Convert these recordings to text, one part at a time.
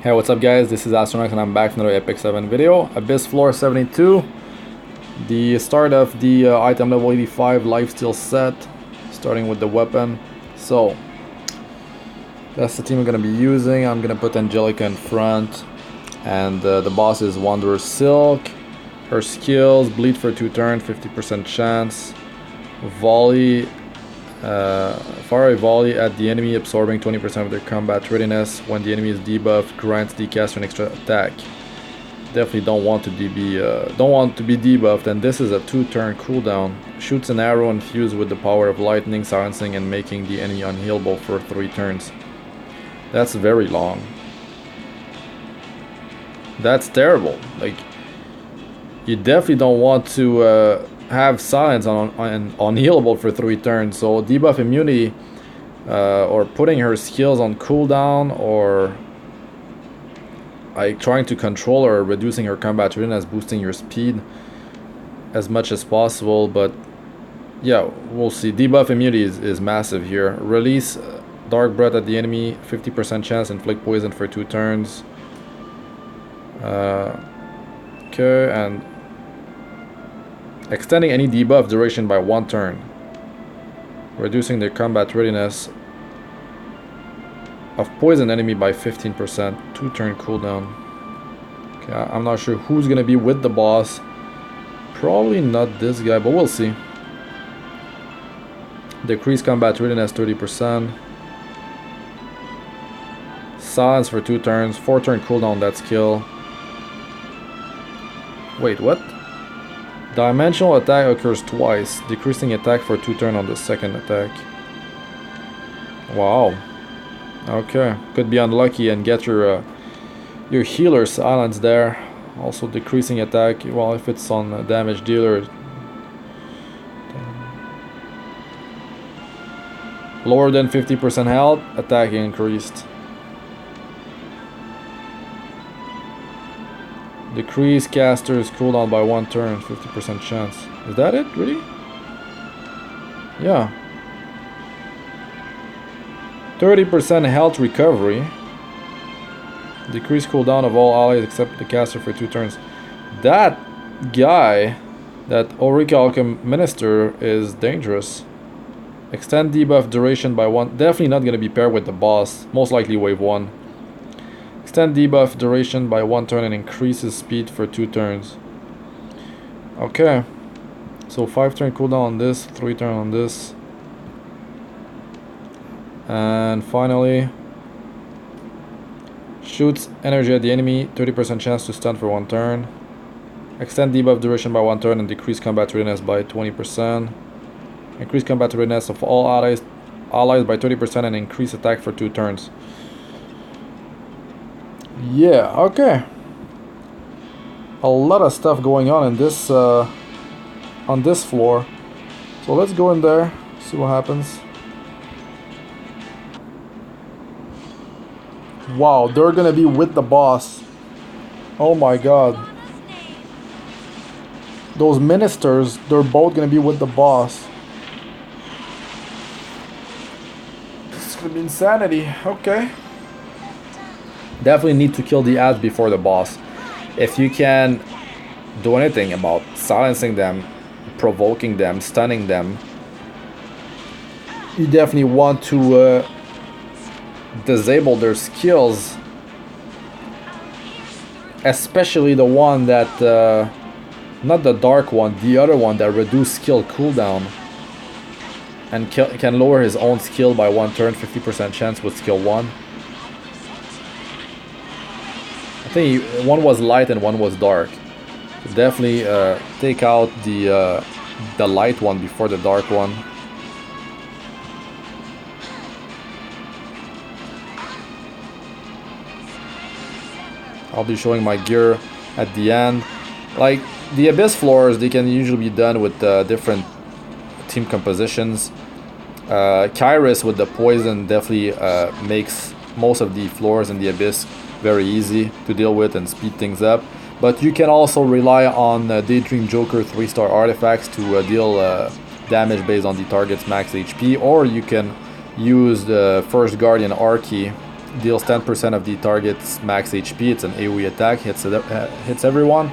Hey, what's up guys, this is Astranox and I'm back with another Epic 7 video. Abyss floor 72, the start of the item level 85 lifesteal set, starting with the weapon. So, that's the team we're going to be using. I'm going to put Angelica in front, and the boss is Wanderer Silk. Her skills, bleed for 2 turns, 50% chance, volley, far away volley at the enemy, absorbing 20% of their combat readiness. When the enemy is debuffed, grants the caster an extra attack. Definitely don't want to be debuffed, and this is a 2-turn cooldown. Shoots an arrow infused with the power of lightning, silencing and making the enemy unhealable for 3 turns. That's very long. That's terrible. Like, you definitely don't want to have silence on unhealable for 3 turns. So debuff immunity, or putting her skills on cooldown, or like trying to control her, reducing her combat readiness, boosting your speed as much as possible. But yeah, we'll see. Debuff immunity is massive here. Release dark breath at the enemy, 50% chance, inflict poison for 2 turns. Okay, and extending any debuff duration by 1 turn, reducing their combat readiness of poison enemy by 15%, 2-turn cooldown. Okay, I'm not sure who's gonna be with the boss. Probably not this guy, but we'll see. Decrease combat readiness 30%. Silence for 2 turns, 4-turn cooldown that skill. Wait, what? Dimensional attack occurs twice, decreasing attack for 2 turns on the second attack. Wow. Okay, could be unlucky and get your healer silence there. Also decreasing attack, well, if it's on a damage dealer. Lower than 50% health, attack increased. Decrease caster's cooldown by 1 turn, 50% chance. Is that it, really? Yeah. 30% health recovery. Decrease cooldown of all allies except the caster for 2 turns. That guy, that Orichalcum Minister, is dangerous. Extend debuff duration by 1. Definitely not going to be paired with the boss. Most likely wave 1. Extend debuff duration by 1 turn and increases speed for 2 turns. Okay. So 5-turn cooldown on this, 3-turn on this. And finally, shoots energy at the enemy, 30% chance to stun for 1 turn. Extend debuff duration by 1 turn and decrease combat readiness by 20%. Increase combat readiness of all allies by 30% and increase attack for 2 turns. Yeah, okay. A lot of stuff going on in this on this floor. So let's go in there, see what happens. Wow, they're gonna be with the boss. Oh my god. Those ministers, they're both gonna be with the boss. This is gonna be insanity. Okay. Definitely need to kill the ads before the boss. If you can do anything about silencing them, provoking them, stunning them, you definitely want to disable their skills, especially the one that not the dark one, the other one that reduce skill cooldown and can lower his own skill by 1 turn, 50% chance with skill 1. I think one was light and one was dark. So definitely take out the light one before the dark one. I'll be showing my gear at the end. Like the Abyss floors, they can usually be done with different team compositions. Kairos with the poison definitely makes most of the floors in the Abyss very easy to deal with and speed things up. But you can also rely on Daydream Joker 3-star artifacts to deal damage based on the target's max HP, or you can use the First Guardian Archie deals 10% of the target's max HP. It's an AoE attack, hits everyone,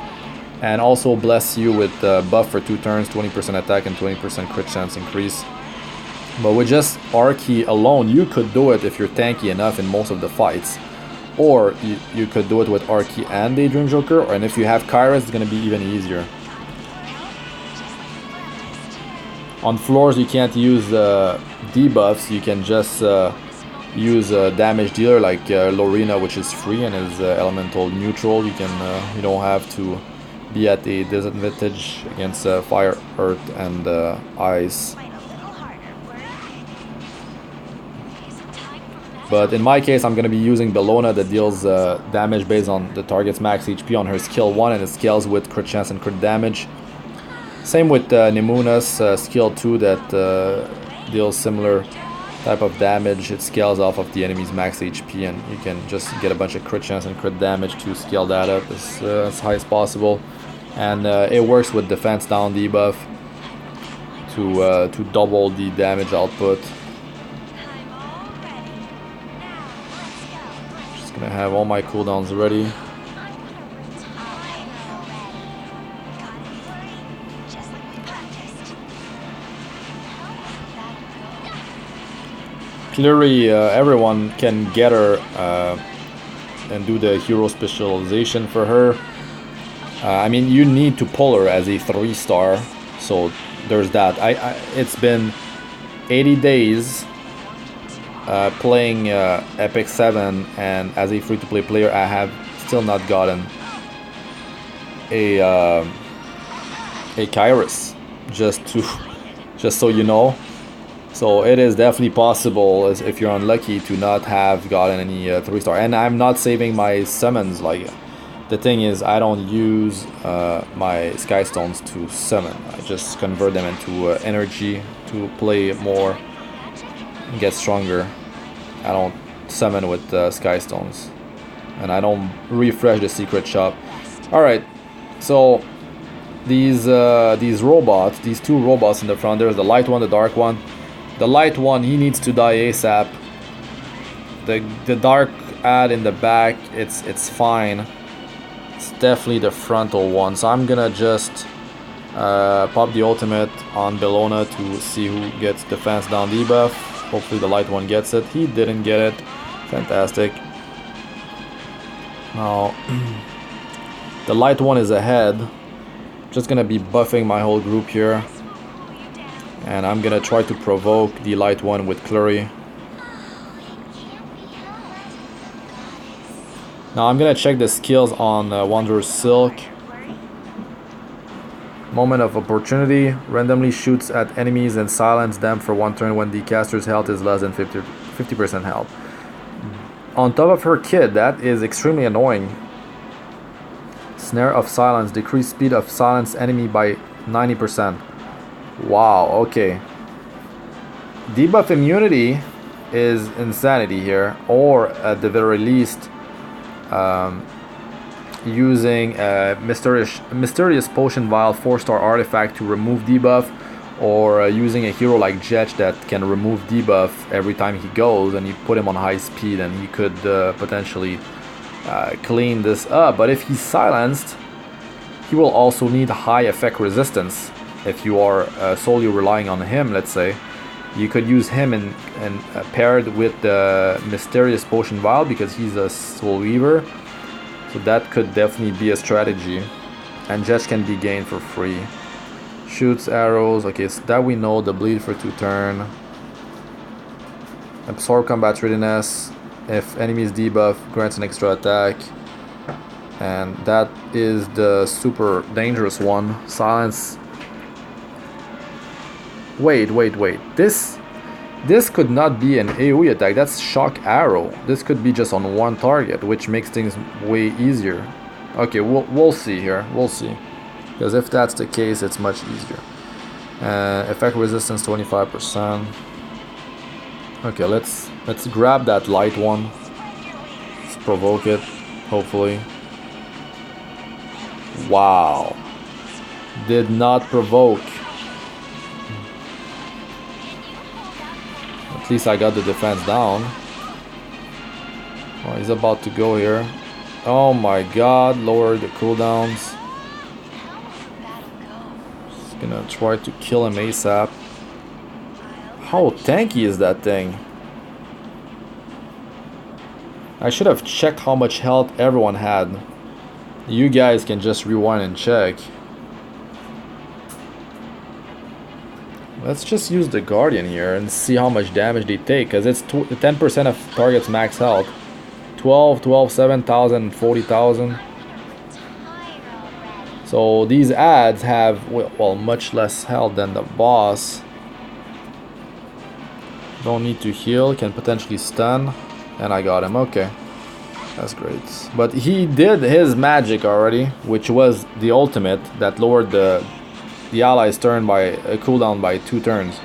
and also bless you with buff for 2 turns, 20% attack and 20% crit chance increase. But with just R-key alone, you could do it if you're tanky enough in most of the fights. Or you could do it with R-key and Daydream Joker, and if you have Kairos, it's going to be even easier. On floors, you can't use debuffs, you can just use a damage dealer like Lorena, which is free and is elemental neutral. You don't have to be at a disadvantage against fire, earth, and ice. But in my case, I'm going to be using Bellona that deals damage based on the target's max HP on her skill 1, and it scales with crit chance and crit damage. Same with Nemuna's skill 2 that deals similar type of damage. It scales off of the enemy's max HP, and you can just get a bunch of crit chance and crit damage to scale that up as high as possible. And it works with defense down debuff to double the damage output. I have all my cooldowns ready. Kluri, everyone can get her and do the hero specialization for her. I mean, you need to pull her as a 3-star, so there's that. It's been 80 days playing Epic 7, and as a free-to-play player, I have still not gotten a Kairos, just so you know. So it is definitely possible, as if you're unlucky, to not have gotten any 3-star. And I'm not saving my summons. Like, the thing is, I don't use my Sky Stones to summon. I just convert them into energy to play more and get stronger. I don't summon with Sky Stones, and I don't refresh the secret shop. Alright, so these robots, these 2 robots in the front, there's the light one, the dark one. The light one, he needs to die ASAP. The dark ad in the back, it's fine. It's definitely the frontal one, so I'm gonna just pop the ultimate on Bellona to see who gets defense down debuff. Hopefully the light one gets it. He didn't get it. Fantastic. Now the light one is ahead. Just gonna be buffing my whole group here, and I'm gonna try to provoke the light one with Kluri. Now I'm gonna check the skills on Wanderer's Silk. Moment of opportunity. Randomly shoots at enemies and silence them for 1 turn when the caster's health is less than 50% health. On top of her kit, that is extremely annoying. Snare of Silence. Decrease speed of silence enemy by 90%. Wow, okay. Debuff immunity is insanity here, or at the very least using a mysterious potion vial 4-star artifact to remove debuff, or using a hero like Jetch that can remove debuff every time he goes, and you put him on high speed and he could potentially clean this up. But if he's silenced, he will also need high effect resistance. If you are solely relying on him, let's say, you could use him and paired with the mysterious potion vial, because he's a soul weaver. So that could definitely be a strategy. And Jetch can be gained for free. Shoots arrows. Okay, so that we know. The bleed for 2 turn. Absorb combat readiness. If enemies debuff, grants an extra attack. And that is the super dangerous one. Silence. Wait. This could not be an AoE attack. That's shock arrow. This could be just on 1 target, which makes things way easier. Okay, we'll see here. We'll see, because if that's the case, it's much easier. Effect resistance 25%. Okay, let's grab that light one. Let's provoke it. Hopefully. Wow. Did not provoke. At least I got the defense down. Oh, he's about to go here. Oh my god, lower the cooldowns. Just gonna try to kill him ASAP. How tanky is that thing? I should have checked how much health everyone had. You guys can just rewind and check. Let's just use the Guardian here and see how much damage they take, because it's 10% of target's max health. 12, 12, 7,000, 40,000. So these ads have, well, much less health than the boss. Don't need to heal, can potentially stun. And I got him, okay. That's great. But he did his magic already, which was the ultimate that lowered the allies' turn by a cooldown by 2 turns.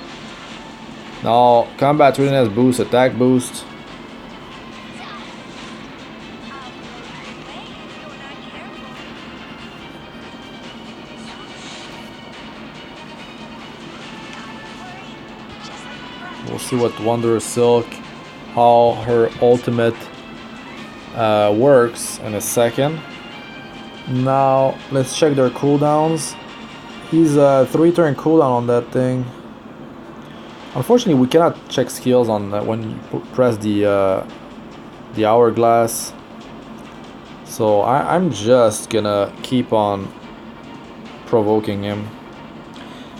Now, combat readiness boost, attack boost. We'll see what Wanderer Silk, how her ultimate works in a second. Now let's check their cooldowns. He's a 3-turn cooldown on that thing. Unfortunately, we cannot check skills on when you press the hourglass. So I'm just gonna keep on provoking him.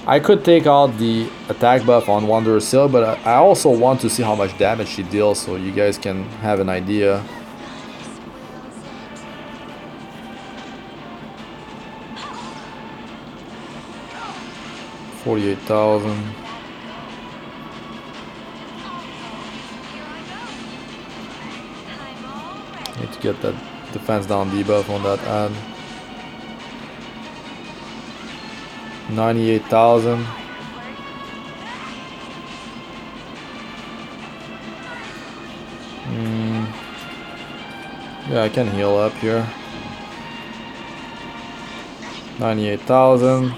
I could take out the attack buff on Wanderer Silk, but I also want to see how much damage she deals, so you guys can have an idea. $48,000. Need to get that defense down debuff on that ad. 98,000. Yeah, I can heal up here. 98,000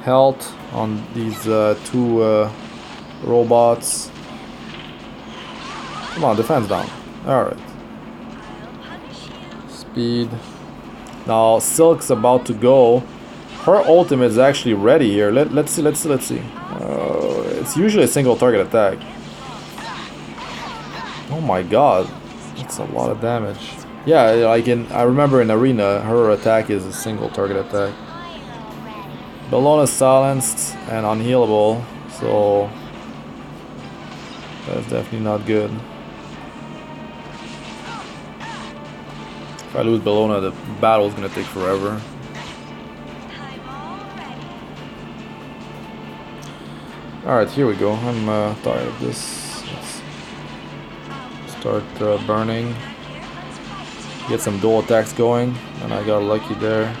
health on these 2 robots. Come on, defense down. Alright. Speed. Now Silk's about to go. Her ultimate is actually ready here. Let's see. It's usually a single target attack. Oh my god, that's a lot of damage. Yeah, I remember in Arena, her attack is a single target attack. Bellona's silenced and unhealable, so that's definitely not good. If I lose Bellona, the battle is gonna take forever. Alright, here we go. I'm tired of this. Let's start burning. Get some dual attacks going, and I got lucky there.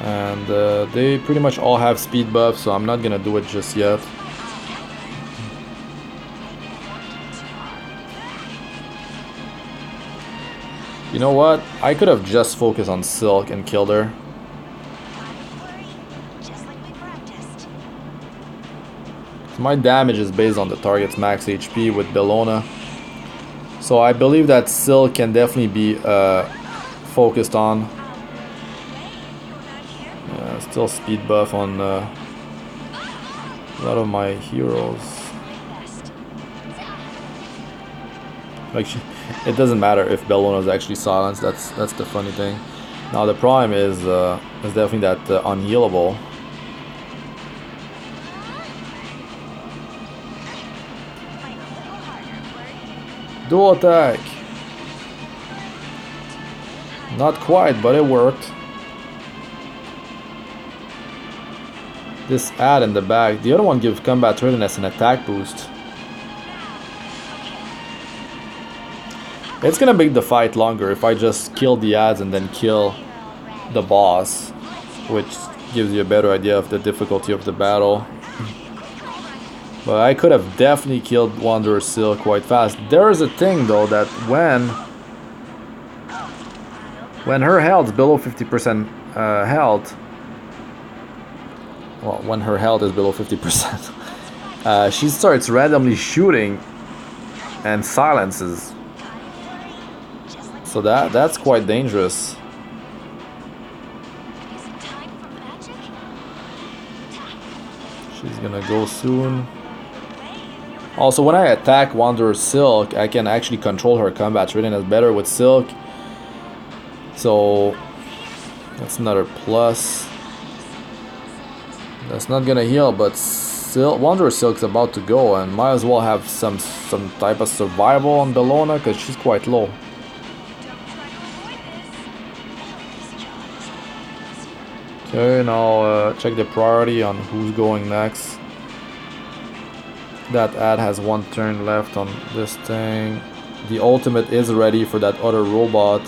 And they pretty much all have speed buffs, so I'm not gonna do it just yet. You know what? I could have just focused on Silk and killed her. So my damage is based on the target's max HP with Bellona. So I believe that Silk can definitely be focused on. Still speed buff on a lot of my heroes. Like it doesn't matter if Bellona is actually silenced. That's the funny thing. Now the problem is definitely that unhealable. Dual attack. Not quite, but it worked. This ad in the back. The other one gives combat readiness and attack boost. It's gonna make the fight longer if I just kill the ads and then kill the boss, which gives you a better idea of the difficulty of the battle. But I could have definitely killed Wanderer Silk quite fast. There is a thing though that when her health is below 50% health, well, when her health is below 50%, she starts randomly shooting and silences. So that's quite dangerous. She's gonna go soon. Also, when I attack Wanderer Silk, I can actually control her combat readiness better with Silk. So that's another plus. That's not gonna heal, but Wanderer Silk's about to go, and might as well have some type of survival on Bellona because she's quite low. Okay, now check the priority on who's going next. That ad has one turn left on this thing. The ultimate is ready for that other robot,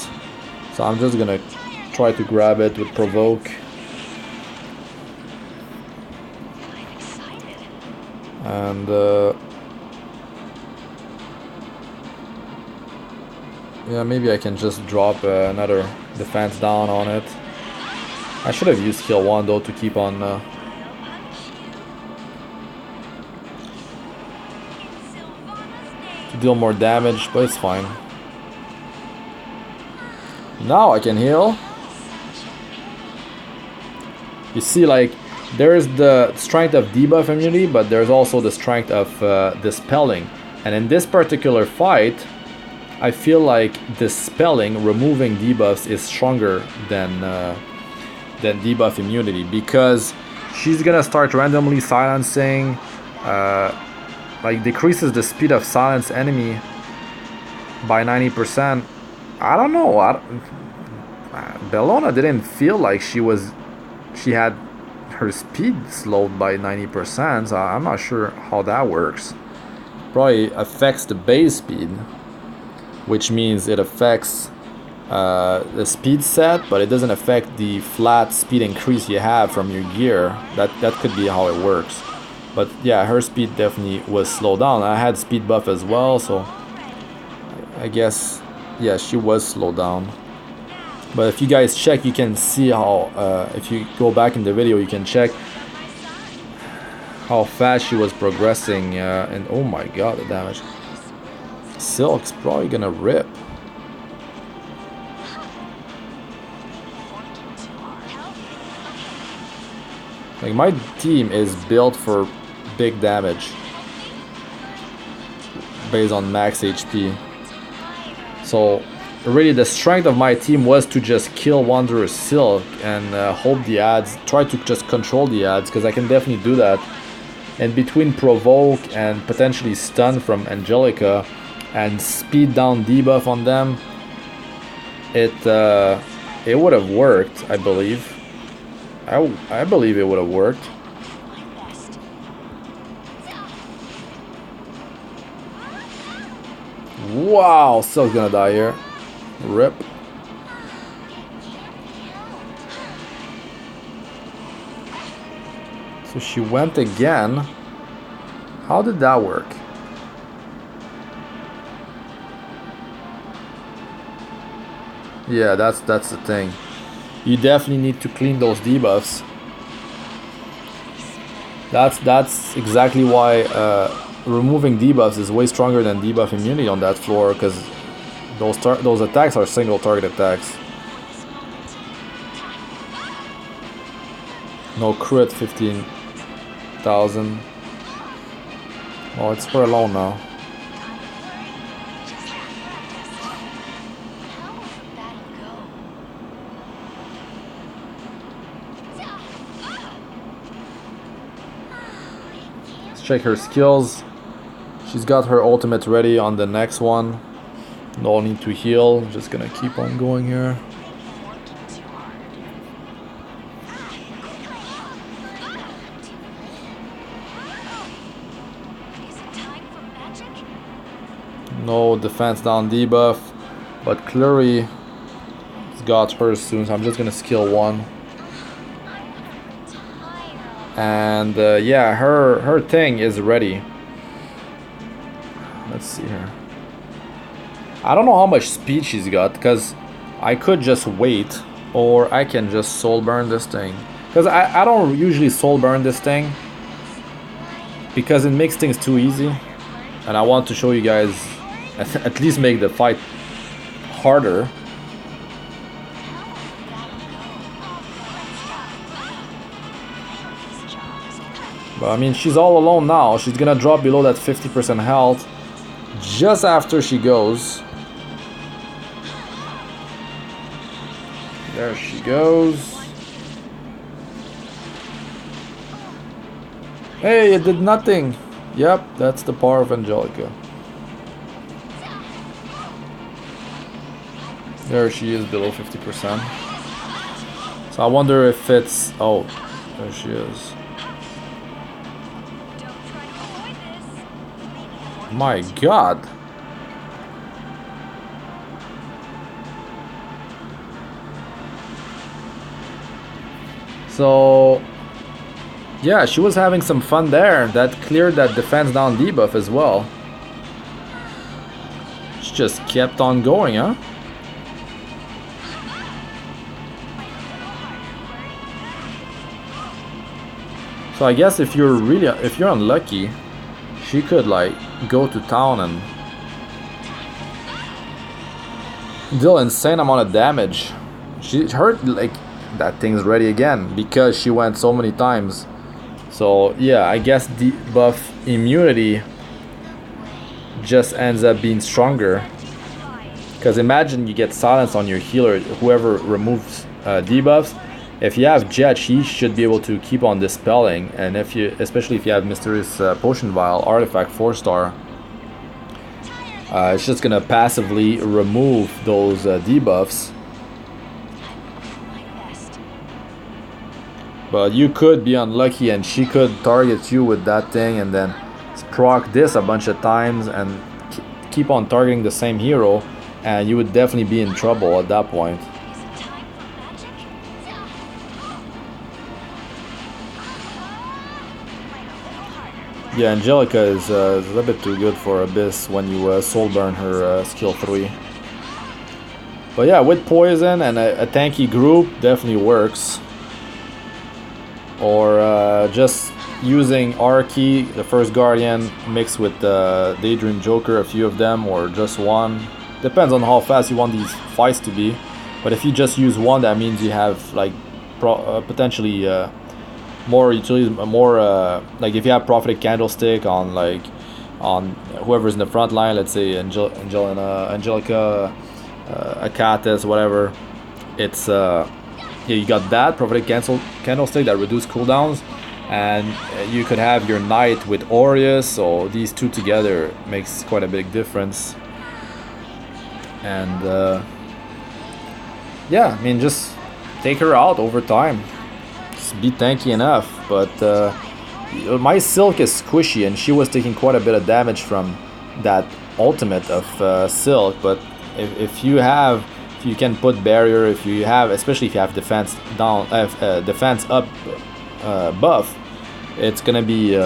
so I'm just gonna try to grab it with provoke. And yeah, maybe I can just drop another defense down on it. I should have used kill 1 though to keep on to deal more damage, but it's fine. Now I can heal. You see, like, there's the strength of debuff immunity, but there's also the strength of dispelling. And in this particular fight, I feel like dispelling, removing debuffs, is stronger than debuff immunity, because she's gonna start randomly silencing, like decreases the speed of silence enemy by 90%. I don't know. Bellona didn't feel like she had her speed slowed by 90%, so I'm not sure how that works. Probably affects the base speed, which means it affects the speed set, but it doesn't affect the flat speed increase you have from your gear. That could be how it works. But yeah, her speed definitely was slowed down. I had speed buff as well, so I guess, yeah, she was slowed down. But if you guys check, you can see how, if you go back in the video, you can check how fast she was progressing, and oh my god, the damage. Silk's probably gonna rip. Like, my team is built for big damage based on max HP. So really the strength of my team was to just kill Wanderer Silk and hold the ads, try to just control the ads, because I can definitely do that. And between provoke and potentially stun from Angelica and speed down debuff on them, it would have worked, I believe. I believe it would have worked. Wow, Silk's gonna die here. Rip. So she went again. How did that work? Yeah, that's the thing. You definitely need to clean those debuffs. That's exactly why removing debuffs is way stronger than debuff immunity on that floor, because those attacks are single target attacks. No crit, 15,000. Oh, it's her alone now. Check her skills. She's got her ultimate ready on the next one. No need to heal. Just gonna keep on going here. No defense down debuff, but Kluri has got hers soon, so I'm just gonna skill 1. And yeah, her thing is ready. Let's see here. I don't know how much speed she's got, because I could just wait, or I can just soul burn this thing. Because I don't usually soul burn this thing, because it makes things too easy, and I want to show you guys at least make the fight harder. But I mean, she's all alone now. She's gonna drop below that 50% health just after she goes. There she goes. Hey, it did nothing. Yep, that's the power of Angelica. There she is, below 50%. So I wonder if it's... Oh, there she is. My God. So... yeah, she was having some fun there. That cleared that defense down debuff as well. She just kept on going, huh? So I guess if you're unlucky, she could like go to town and deal insane amount of damage. She hurt like that thing's ready again because she went so many times. So yeah, I guess debuff immunity just ends up being stronger. Because imagine you get silence on your healer, whoever removes debuffs. If you have Jet, she should be able to keep on dispelling, and if you, especially if you have Mysterious Potion Vial, Artifact 4-star, it's just gonna passively remove those debuffs. But you could be unlucky and she could target you with that thing and then proc this a bunch of times and keep on targeting the same hero, and you would definitely be in trouble at that point. Yeah, Angelica is a little bit too good for Abyss when you soul burn her skill 3. But yeah, with poison and a tanky group definitely works. Or just using Arky, the first Guardian, mixed with Daydream Joker, a few of them, or just one. Depends on how fast you want these fights to be. But if you just use one, that means you have like potentially more utilities, more like if you have Prophetic Candlestick on like on whoever's in the front line, let's say Angelica, Akatis, whatever. It's yeah, you got that Prophetic Candlestick that reduce cooldowns, and you could have your Knight with Aureus, so these two together makes quite a big difference. And yeah, I mean, just take her out over time. Just be tanky enough. But my Silk is squishy, and she was taking quite a bit of damage from that ultimate of Silk. But if you can put barrier, if you have, especially if you have defense down, defense up buff, it's gonna be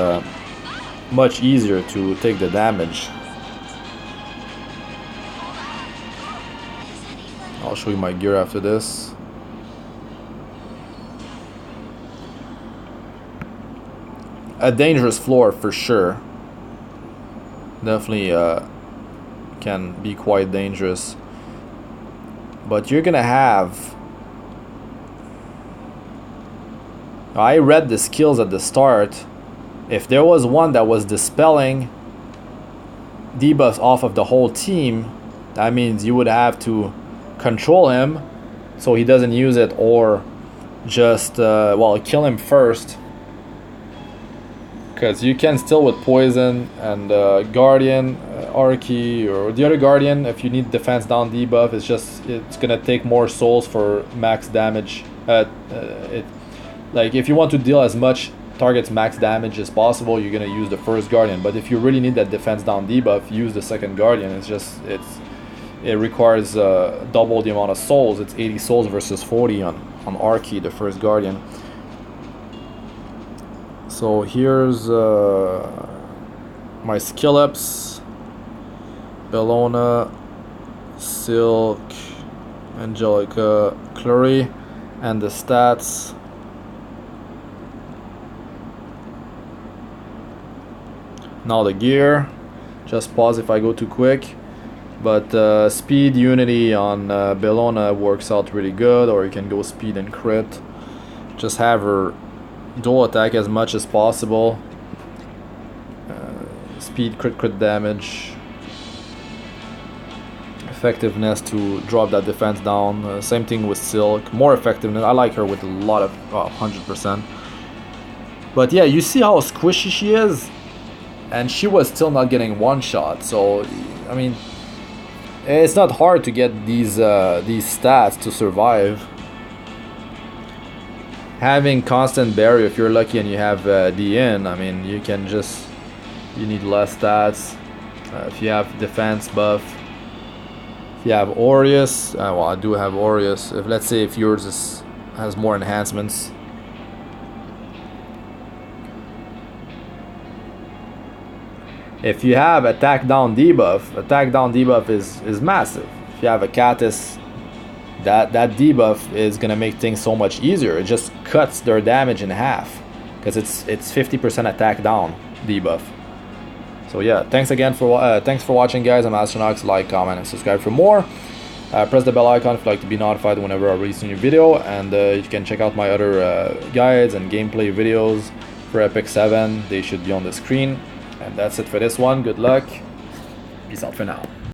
much easier to take the damage. I'll show you my gear after this. A dangerous floor for sure. Definitely can be quite dangerous. But you're gonna have... I read the skills at the start. If there was one that was dispelling debuffs off of the whole team, that means you would have to control him so he doesn't use it, or just well, kill him first, because you can still with poison and Guardian, Arky, or the other Guardian, if you need defense down debuff, it's gonna take more souls for max damage. Like if you want to deal as much targets max damage as possible, you're gonna use the first Guardian. But if you really need that defense down debuff, use the second Guardian. It requires double the amount of souls. It's 80 souls versus 40 on Arky, the first Guardian. So here's my skill ups: Bellona, Silk, Angelica, Kluri, and the stats. Now the gear, just pause if I go too quick. But speed unity on Bellona works out really good, or you can go speed and crit. Just have her dual attack as much as possible. Speed, crit damage. Effectiveness to drop that defense down. Same thing with Silk. More effectiveness. I like her with a lot of 100%. But yeah, you see how squishy she is, and she was still not getting one shot. So I mean, it's not hard to get these stats to survive. Having constant barrier, if you're lucky and you have DN, I mean, you need less stats. If you have defense buff, if you have Aureus, well, I do have Aureus. Let's say if yours has more enhancements. If you have attack down debuff is massive. If you have a Catus, that debuff is gonna make things so much easier. It just cuts their damage in half because it's 50% attack down debuff. So yeah, thanks for watching, guys. I'm Astranox. Like, comment, and subscribe for more. Press the bell icon if you'd like to be notified whenever I release a new video, and you can check out my other guides and gameplay videos for Epic 7. They should be on the screen. And that's it for this one. Good luck. Peace out for now.